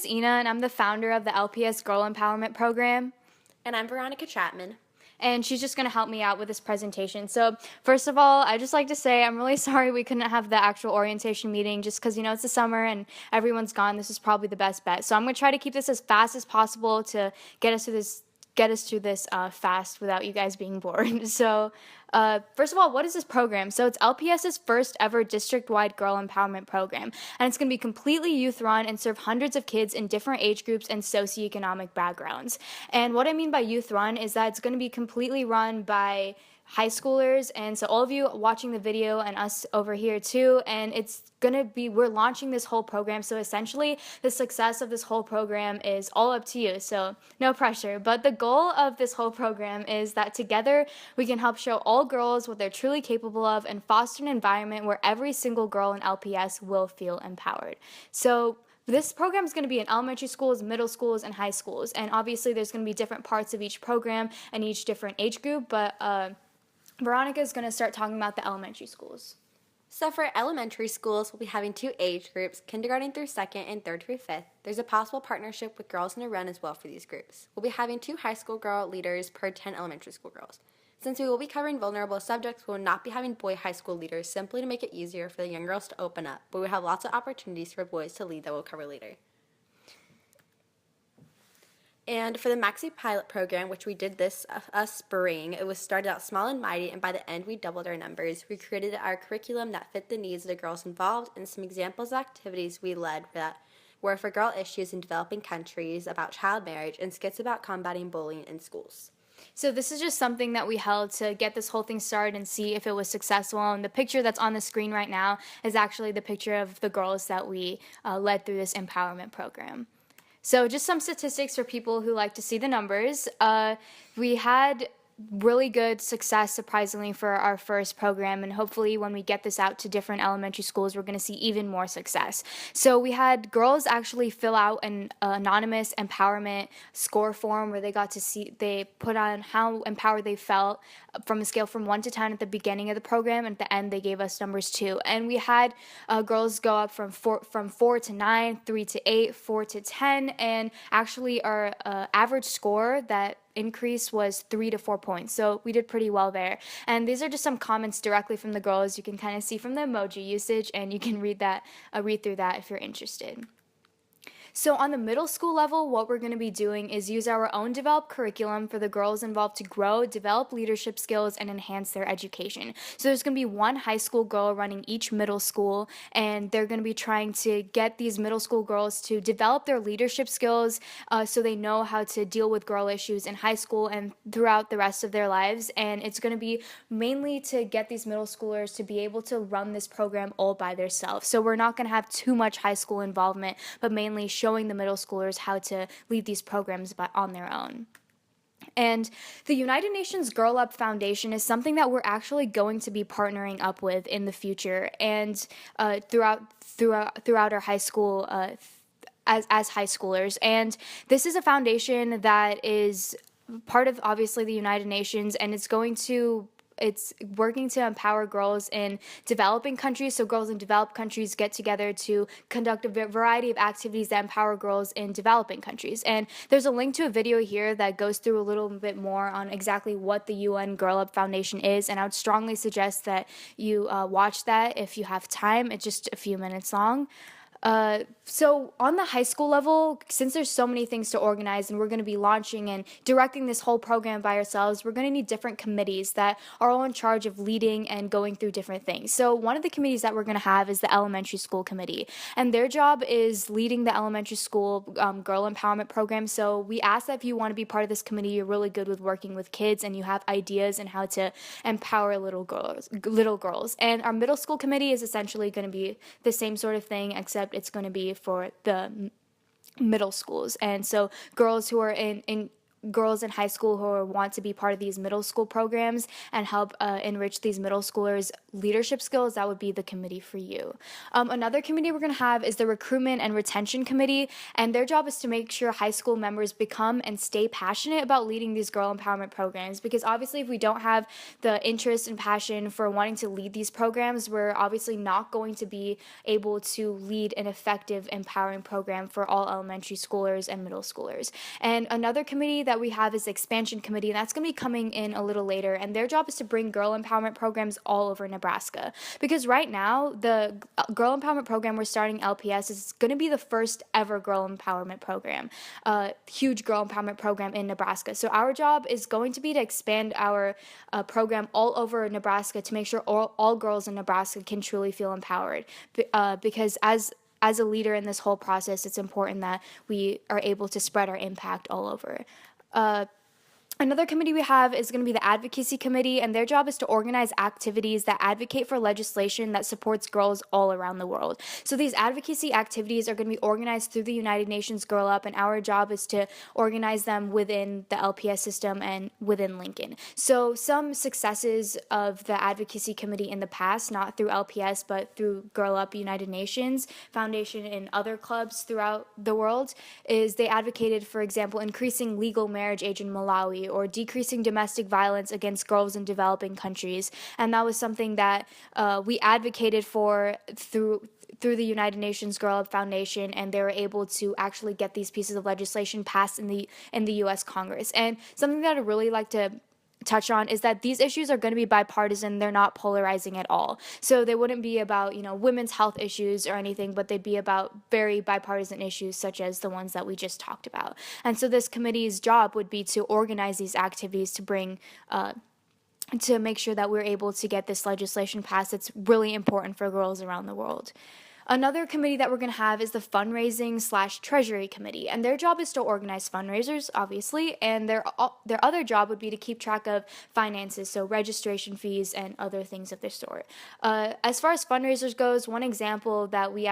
Ina, and I'm the founder of the LPS Girl Empowerment Program. And I'm Veronica Chapman. And she's just going to help me out with this presentation. So, first of all, I just like to say I'm really sorry we couldn't have the actual orientation meeting just because, it's the summer and everyone's gone. This is probably the best bet. So, I'm going to try to keep this as fast as possible to get us through this fast without you guys being bored. So, first of all, what is this program? So it's LPS's first ever district-wide girl empowerment program, and it's going to be completely youth-run and serve hundreds of kids in different age groups and socioeconomic backgrounds. And what I mean by youth-run is that it's going to be completely run by high schoolers, and so all of you watching the video and us over here too, and we're launching this whole program, so essentially the success of this whole program is all up to you, so no pressure. But the goal of this whole program is that together we can help show all girls what they're truly capable of and foster an environment where every single girl in LPS will feel empowered. So this program is going to be in elementary schools, middle schools, and high schools, and obviously there's going to be different parts of each program and each different age group, but Veronica is going to start talking about the elementary schools. So for elementary schools, we'll be having two age groups, kindergarten through second and third through fifth. There's a possible partnership with Girls in a Run as well for these groups. We'll be having 2 high school girl leaders per 10 elementary school girls. Since we will be covering vulnerable subjects, we will not be having boy high school leaders simply to make it easier for the young girls to open up, but we have lots of opportunities for boys to lead that we'll cover later. And for the Maxi Pilot program, which we did this spring, it was started out small and mighty, and by the end we doubled our numbers. We created our curriculum that fit the needs of the girls involved, and some examples of activities we led that were for girl issues in developing countries, about child marriage, and skits about combating bullying in schools. So this is just something that we held to get this whole thing started and see if it was successful. And the picture that's on the screen right now is actually the picture of the girls that we led through this empowerment program. So just some statistics for people who like to see the numbers. We had really good success, surprisingly, for our first program, and hopefully when we get this out to different elementary schools, we're going to see even more success. So we had girls actually fill out an anonymous empowerment score form where they put on how empowered they felt from a scale from 1 to 10 at the beginning of the program, and at the end they gave us numbers too. And we had girls go up from 4 to 9, 3 to 8, 4 to 10, and actually our average score that increase was 3 to 4 points. So we did pretty well there. And these are just some comments directly from the girls. You can kind of see from the emoji usage, and you can read through that if you're interested. So on the middle school level, what we're going to be doing is use our own developed curriculum for the girls involved to grow, develop leadership skills, and enhance their education. So there's going to be one high school girl running each middle school, and they're going to be trying to get these middle school girls to develop their leadership skills so they know how to deal with girl issues in high school and throughout the rest of their lives. And it's going to be mainly to get these middle schoolers to be able to run this program all by themselves. So we're not going to have too much high school involvement, but mainly showing the middle schoolers how to lead these programs on their own. And the United Nations Girl Up Foundation is something that we're actually going to be partnering up with in the future and throughout our high school as high schoolers. And this is a foundation that is part of obviously the United Nations, and it's working to empower girls in developing countries. So girls in developed countries get together to conduct a variety of activities that empower girls in developing countries. And there's a link to a video here that goes through a little bit more on exactly what the UN Girl Up Foundation is. And I would strongly suggest that you watch that if you have time. It's just a few minutes long. So on the high school level, since there's so many things to organize and we're going to be launching and directing this whole program by ourselves, we're going to need different committees that are all in charge of leading and going through different things. So one of the committees that we're going to have is the elementary school committee, and their job is leading the elementary school girl empowerment program. So we ask that if you want to be part of this committee, you're really good with working with kids and you have ideas on how to empower little girls. And our middle school committee is essentially going to be the same sort of thing, except it's going to be for the middle schools. And so girls who are in girls in high school who want to be part of these middle school programs and help enrich these middle schoolers' leadership skills, that would be the committee for you. Another committee we're going to have is the Recruitment and Retention Committee, and their job is to make sure high school members become and stay passionate about leading these girl empowerment programs, because obviously if we don't have the interest and passion for wanting to lead these programs, we're obviously not going to be able to lead an effective, empowering program for all elementary schoolers and middle schoolers. And another committee that we have is the Expansion Committee, and that's going to be coming in a little later, and their job is to bring girl empowerment programs all over Nebraska. Because right now, the girl empowerment program we're starting, LPS, is going to be the first ever girl empowerment program, huge girl empowerment program in Nebraska. So our job is going to be to expand our program all over Nebraska to make sure all girls in Nebraska can truly feel empowered. Because as a leader in this whole process, it's important that we are able to spread our impact all over. Another committee we have is going to be the Advocacy Committee, and their job is to organize activities that advocate for legislation that supports girls all around the world. So these advocacy activities are going to be organized through the United Nations Girl Up, and our job is to organize them within the LPS system and within Lincoln. So some successes of the Advocacy Committee in the past, not through LPS, but through Girl Up United Nations Foundation and other clubs throughout the world, is they advocated, for example, increasing legal marriage age in Malawi, or decreasing domestic violence against girls in developing countries. And that was something that we advocated for through the United Nations Girl Up Foundation, and they were able to actually get these pieces of legislation passed in the U.S. Congress. And something that I'd really like to touch on is that these issues are going to be bipartisan. They're not polarizing at all. So they wouldn't be about, women's health issues or anything, but they'd be about very bipartisan issues such as the ones that we just talked about. And so this committee's job would be to organize these activities to bring to make sure that we're able to get this legislation passed. It's really important for girls around the world. Another committee that we're going to have is the Fundraising/Treasury Committee, and their job is to organize fundraisers, obviously, and their other job would be to keep track of finances, so registration fees and other things of this sort. As far as fundraisers goes, one example that we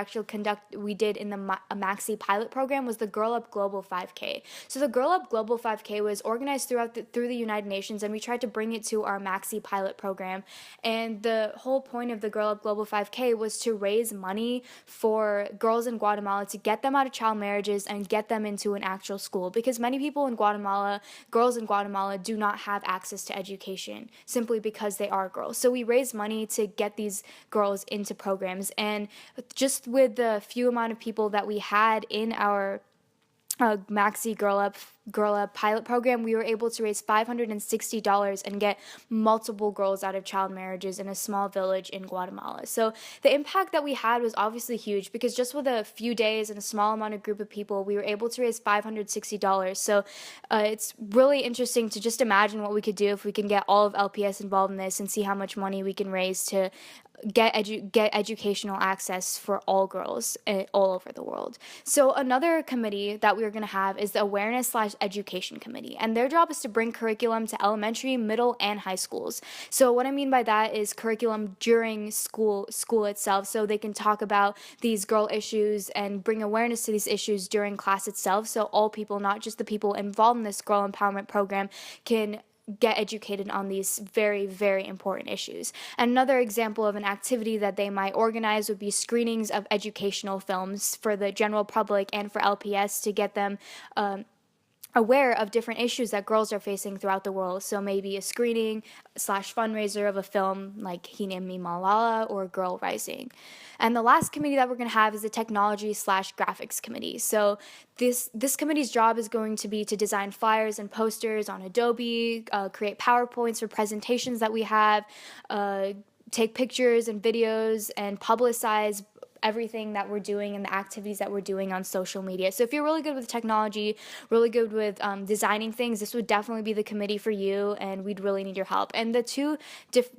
did in the Maxi pilot program was the Girl Up Global 5K. So the Girl Up Global 5K was organized through the United Nations, and we tried to bring it to our Maxi pilot program. And the whole point of the Girl Up Global 5K was to raise money for girls in Guatemala to get them out of child marriages and get them into an actual school, because many people in Guatemala, girls in Guatemala, do not have access to education simply because they are girls. So we raised money to get these girls into programs, and just with the few amount of people that we had in our Maxi Girl Up pilot program, we were able to raise $560 and get multiple girls out of child marriages in a small village in Guatemala. So the impact that we had was obviously huge, because just with a few days and a small amount of group of people, we were able to raise $560. So it's really interesting to just imagine what we could do if we can get all of LPS involved in this and see how much money we can raise to get educational access for all girls all over the world. So another committee that we're going to have is the Awareness/Education Committee, and their job is to bring curriculum to elementary, middle, and high schools. So what I mean by that is curriculum during school itself, so they can talk about these girl issues and bring awareness to these issues during class itself, so all people, not just the people involved in this girl empowerment program, can get educated on these very, very important issues. And another example of an activity that they might organize would be screenings of educational films for the general public and for LPS to get them aware of different issues that girls are facing throughout the world. So maybe a screening/fundraiser of a film like Hine Mi Malala or Girl Rising. And the last committee that we're going to have is the Technology/Graphics Committee. So this committee's job is going to be to design flyers and posters on Adobe, create PowerPoints for presentations that we have, take pictures and videos, and publicize everything that we're doing and the activities that we're doing on social media. So if you're really good with technology, really good with designing things, this would definitely be the committee for you, and we'd really need your help. And the two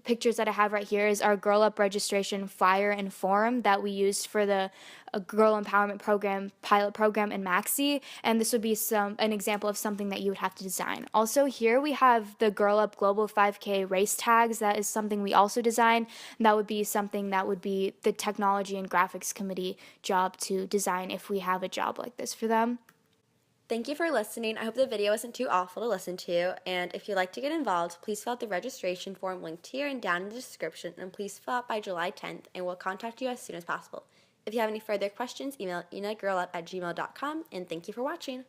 pictures that I have right here is our Girl Up registration flyer and form that we used for the Girl Empowerment Program, pilot program, and Maxi, and this would be an example of something that you would have to design. Also here we have the Girl Up Global 5K race tags. That is something we also designed, and that would be something that would be the Technology and Graphics Committee job to design if we have a job like this for them. Thank you for listening. I hope the video wasn't too awful to listen to. And if you'd like to get involved, please fill out the registration form linked here and down in the description. And please fill out by July 10th, and we'll contact you as soon as possible. If you have any further questions, email inagirlup@gmail.com. And thank you for watching.